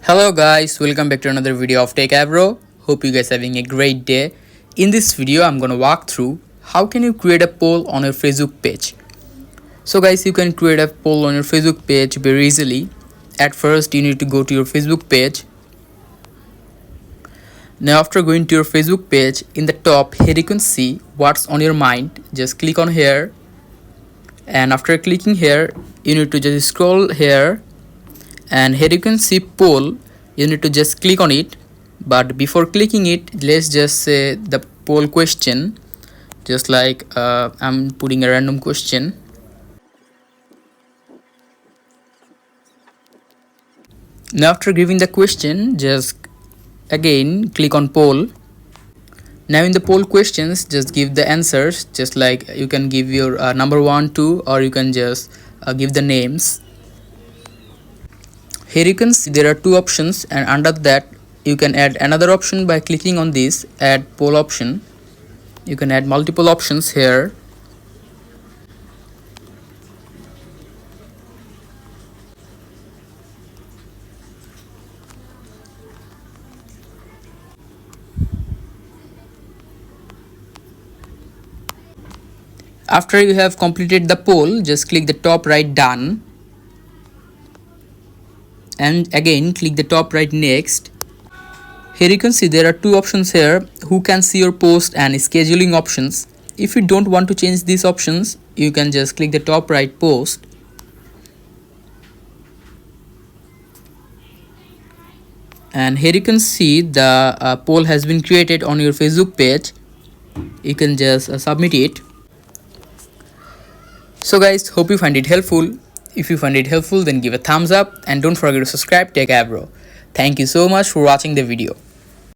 Hello guys, welcome back to another video of Techavro. Hope you guys are having a great day. In this video, I'm gonna walk through how can you create a poll on your Facebook page. So guys, you can create a poll on your Facebook page very easily. At first, you need to go to your Facebook page. Now after going to your Facebook page, in the top here you can see what's on your mind. Just click on here, and after clicking here, you need to just scroll here, and here you can see poll. You need to just click on it, but before clicking it, let's just say the poll question, just like I'm putting a random question. Now after giving the question, just again click on poll. Now in the poll questions, just give the answers, just like you can give your number 1, 2, or you can just give the names. Here you can see there are two options, and under that you can add another option by clicking on this add poll option. You can add multiple options here. After you have completed the poll, just click the top right done, and again click the top right next. Here you can see there are two options here, who can see your post and scheduling options. If you don't want to change these options, you can just click the top right post. And here you can see the poll has been created on your Facebook page. You can just submit it. So guys, hope you find it helpful. If you find it helpful, then give a thumbs up and don't forget to subscribe Techavro. Thank you so much for watching the video.